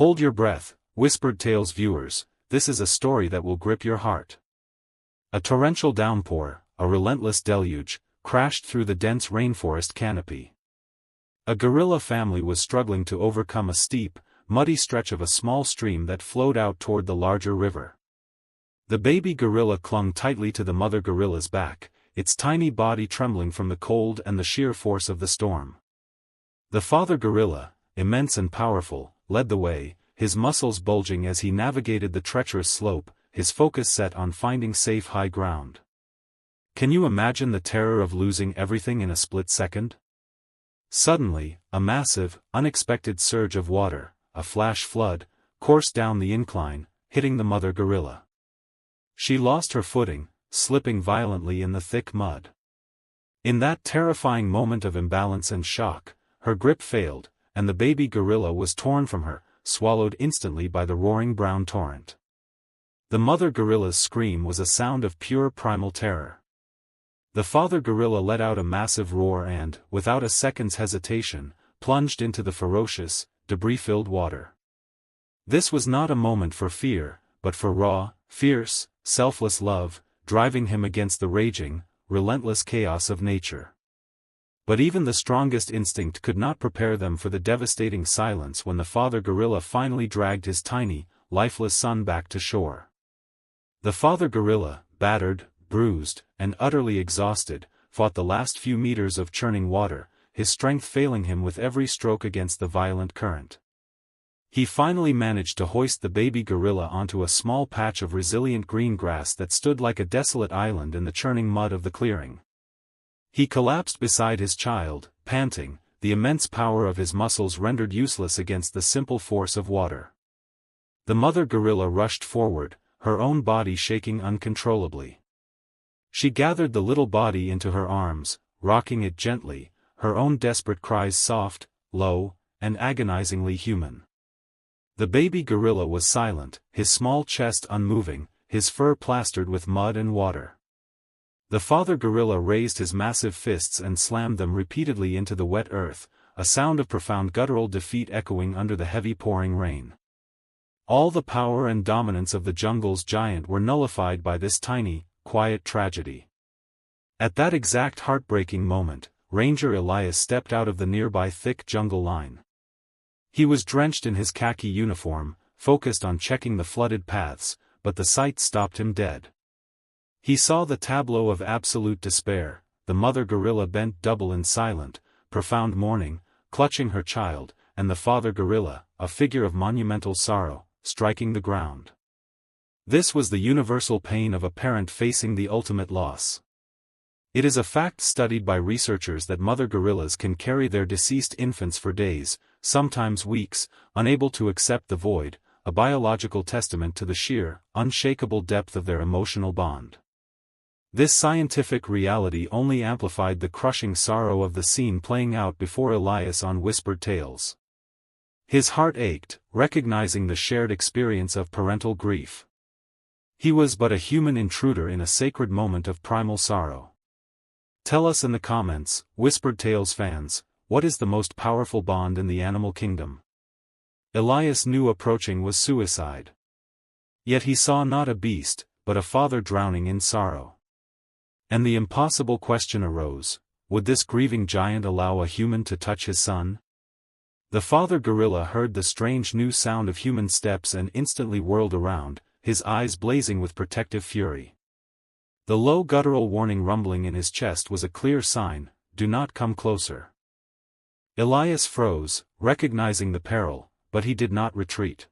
Hold your breath, Whispered Tales viewers, this is a story that will grip your heart. A torrential downpour, a relentless deluge, crashed through the dense rainforest canopy. A gorilla family was struggling to overcome a steep, muddy stretch of a small stream that flowed out toward the larger river. The baby gorilla clung tightly to the mother gorilla's back, its tiny body trembling from the cold and the sheer force of the storm. The father gorilla, immense and powerful, led the way, his muscles bulging as he navigated the treacherous slope, his focus set on finding safe high ground. Can you imagine the terror of losing everything in a split second? Suddenly, a massive, unexpected surge of water, a flash flood, coursed down the incline, hitting the mother gorilla. She lost her footing, slipping violently in the thick mud. In that terrifying moment of imbalance and shock, her grip failed, and the baby gorilla was torn from her, swallowed instantly by the roaring brown torrent. The mother gorilla's scream was a sound of pure primal terror. The father gorilla let out a massive roar and, without a second's hesitation, plunged into the ferocious, debris-filled water. This was not a moment for fear, but for raw, fierce, selfless love, driving him against the raging, relentless chaos of nature. But even the strongest instinct could not prepare them for the devastating silence when the father gorilla finally dragged his tiny, lifeless son back to shore. The father gorilla, battered, bruised, and utterly exhausted, fought the last few meters of churning water, his strength failing him with every stroke against the violent current. He finally managed to hoist the baby gorilla onto a small patch of resilient green grass that stood like a desolate island in the churning mud of the clearing. He collapsed beside his child, panting, the immense power of his muscles rendered useless against the simple force of water. The mother gorilla rushed forward, her own body shaking uncontrollably. She gathered the little body into her arms, rocking it gently, her own desperate cries soft, low, and agonizingly human. The baby gorilla was silent, his small chest unmoving, his fur plastered with mud and water. The father gorilla raised his massive fists and slammed them repeatedly into the wet earth, a sound of profound guttural defeat echoing under the heavy pouring rain. All the power and dominance of the jungle's giant were nullified by this tiny, quiet tragedy. At that exact heartbreaking moment, Ranger Elias stepped out of the nearby thick jungle line. He was drenched in his khaki uniform, focused on checking the flooded paths, but the sight stopped him dead. He saw the tableau of absolute despair, the mother gorilla bent double in silent, profound mourning, clutching her child, and the father gorilla, a figure of monumental sorrow, striking the ground. This was the universal pain of a parent facing the ultimate loss. It is a fact studied by researchers that mother gorillas can carry their deceased infants for days, sometimes weeks, unable to accept the void, a biological testament to the sheer, unshakable depth of their emotional bond. This scientific reality only amplified the crushing sorrow of the scene playing out before Elias on Whispered Tales. His heart ached, recognizing the shared experience of parental grief. He was but a human intruder in a sacred moment of primal sorrow. Tell us in the comments, Whispered Tales fans, what is the most powerful bond in the animal kingdom? Elias knew approaching was suicide. Yet he saw not a beast, but a father drowning in sorrow. And the impossible question arose, would this grieving giant allow a human to touch his son? The father gorilla heard the strange new sound of human steps and instantly whirled around, his eyes blazing with protective fury. The low guttural warning rumbling in his chest was a clear sign, do not come closer. Elias froze, recognizing the peril, but he did not retreat.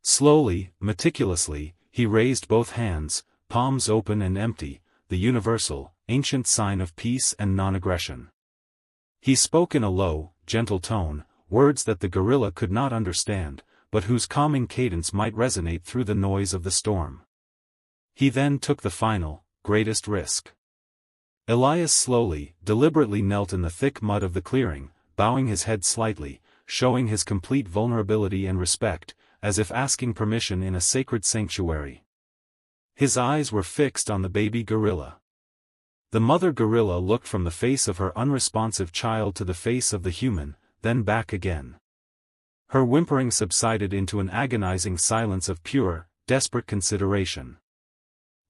Slowly, meticulously, he raised both hands, palms open and empty, the universal, ancient sign of peace and non-aggression. He spoke in a low, gentle tone, words that the gorilla could not understand, but whose calming cadence might resonate through the noise of the storm. He then took the final, greatest risk. Elias slowly, deliberately knelt in the thick mud of the clearing, bowing his head slightly, showing his complete vulnerability and respect, as if asking permission in a sacred sanctuary. His eyes were fixed on the baby gorilla. The mother gorilla looked from the face of her unresponsive child to the face of the human, then back again. Her whimpering subsided into an agonizing silence of pure, desperate consideration.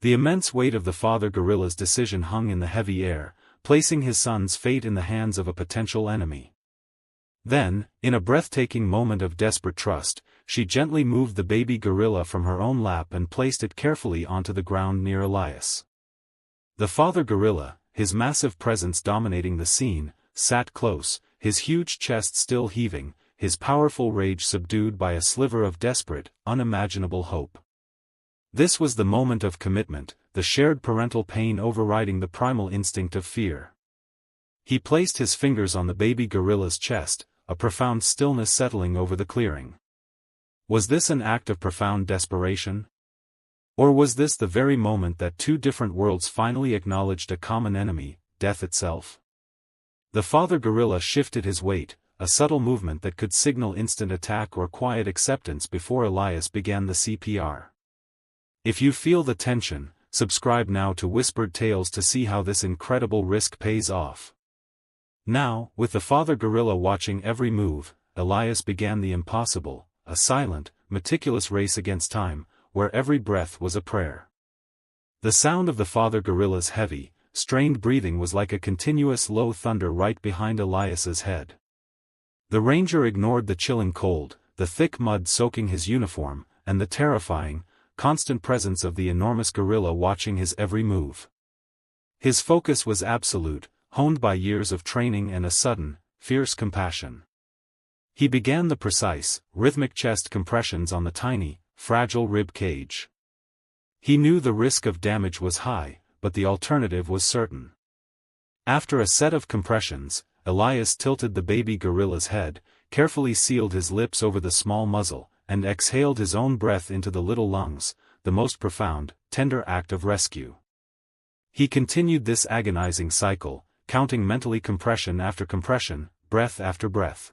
The immense weight of the father gorilla's decision hung in the heavy air, placing his son's fate in the hands of a potential enemy. Then, in a breathtaking moment of desperate trust, she gently moved the baby gorilla from her own lap and placed it carefully onto the ground near Elias. The father gorilla, his massive presence dominating the scene, sat close, his huge chest still heaving, his powerful rage subdued by a sliver of desperate, unimaginable hope. This was the moment of commitment, the shared parental pain overriding the primal instinct of fear. He placed his fingers on the baby gorilla's chest, a profound stillness settling over the clearing. Was this an act of profound desperation? Or was this the very moment that two different worlds finally acknowledged a common enemy, death itself? The father gorilla shifted his weight, a subtle movement that could signal instant attack or quiet acceptance before Elias began the CPR. If you feel the tension, subscribe now to Whispered Tales to see how this incredible risk pays off. Now, with the father gorilla watching every move, Elias began the impossible, a silent, meticulous race against time, where every breath was a prayer. The sound of the father gorilla's heavy, strained breathing was like a continuous low thunder right behind Elias's head. The ranger ignored the chilling cold, the thick mud soaking his uniform, and the terrifying, constant presence of the enormous gorilla watching his every move. His focus was absolute, honed by years of training and a sudden, fierce compassion. He began the precise, rhythmic chest compressions on the tiny, fragile rib cage. He knew the risk of damage was high, but the alternative was certain. After a set of compressions, Elias tilted the baby gorilla's head, carefully sealed his lips over the small muzzle, and exhaled his own breath into the little lungs, the most profound, tender act of rescue. He continued this agonizing cycle, counting mentally compression after compression, breath after breath.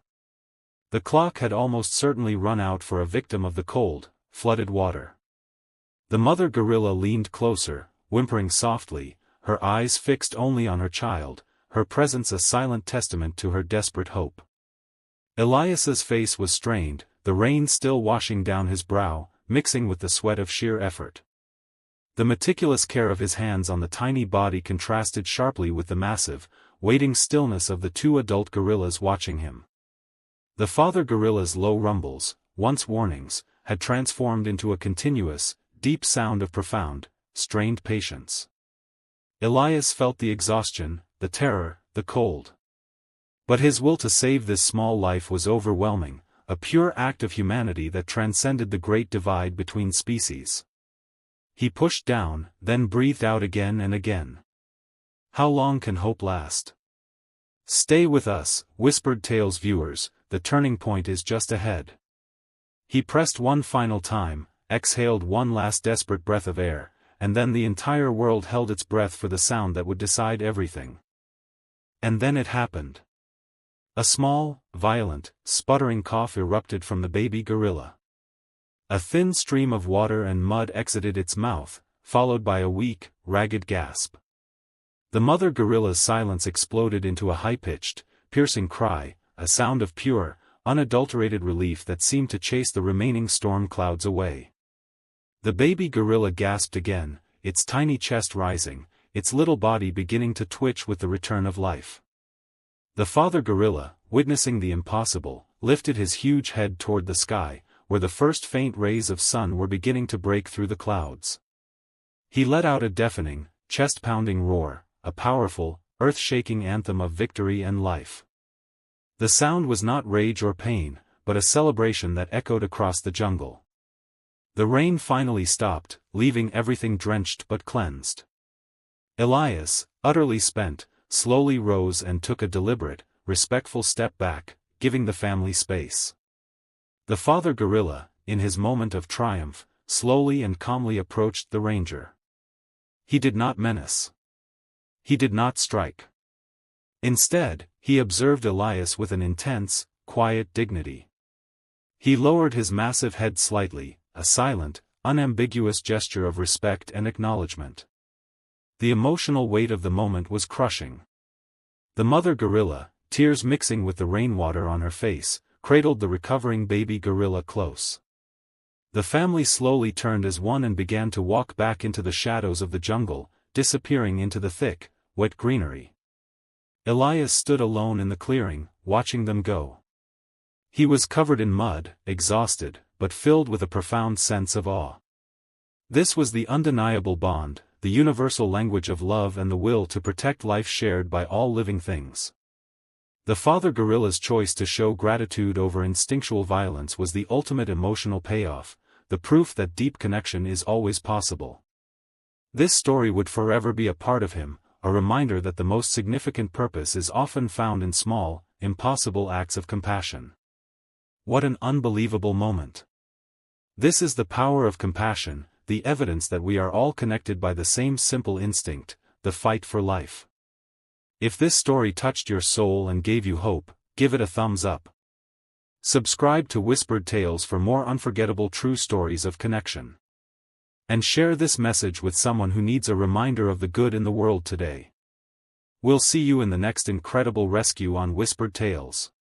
The clock had almost certainly run out for a victim of the cold, flooded water. The mother gorilla leaned closer, whimpering softly, her eyes fixed only on her child, her presence a silent testament to her desperate hope. Elias's face was strained, the rain still washing down his brow, mixing with the sweat of sheer effort. The meticulous care of his hands on the tiny body contrasted sharply with the massive, waiting stillness of the two adult gorillas watching him. The father gorilla's low rumbles, once warnings, had transformed into a continuous, deep sound of profound, strained patience. Elias felt the exhaustion, the terror, the cold. But his will to save this small life was overwhelming, a pure act of humanity that transcended the great divide between species. He pushed down, then breathed out again and again. How long can hope last? Stay with us, Whispered Tales viewers, the turning point is just ahead. He pressed one final time, exhaled one last desperate breath of air, and then the entire world held its breath for the sound that would decide everything. And then it happened. A small, violent, sputtering cough erupted from the baby gorilla. A thin stream of water and mud exited its mouth, followed by a weak, ragged gasp. The mother gorilla's silence exploded into a high-pitched, piercing cry, a sound of pure, unadulterated relief that seemed to chase the remaining storm clouds away. The baby gorilla gasped again, its tiny chest rising, its little body beginning to twitch with the return of life. The father gorilla, witnessing the impossible, lifted his huge head toward the sky, where the first faint rays of sun were beginning to break through the clouds. He let out a deafening, chest-pounding roar, a powerful, earth-shaking anthem of victory and life. The sound was not rage or pain, but a celebration that echoed across the jungle. The rain finally stopped, leaving everything drenched but cleansed. Elias, utterly spent, slowly rose and took a deliberate, respectful step back, giving the family space. The father gorilla, in his moment of triumph, slowly and calmly approached the ranger. He did not menace. He did not strike. Instead, he observed Elias with an intense, quiet dignity. He lowered his massive head slightly, a silent, unambiguous gesture of respect and acknowledgement. The emotional weight of the moment was crushing. The mother gorilla, tears mixing with the rainwater on her face, cradled the recovering baby gorilla close. The family slowly turned as one and began to walk back into the shadows of the jungle, disappearing into the thick, wet greenery. Elias stood alone in the clearing, watching them go. He was covered in mud, exhausted, but filled with a profound sense of awe. This was the undeniable bond, the universal language of love and the will to protect life shared by all living things. The father gorilla's choice to show gratitude over instinctual violence was the ultimate emotional payoff, the proof that deep connection is always possible. This story would forever be a part of him, a reminder that the most significant purpose is often found in small, impossible acts of compassion. What an unbelievable moment! This is the power of compassion, the evidence that we are all connected by the same simple instinct, the fight for life. If this story touched your soul and gave you hope, give it a thumbs up. Subscribe to Whispered Tales for more unforgettable true stories of connection. And share this message with someone who needs a reminder of the good in the world today. We'll see you in the next incredible rescue on Whispered Tales.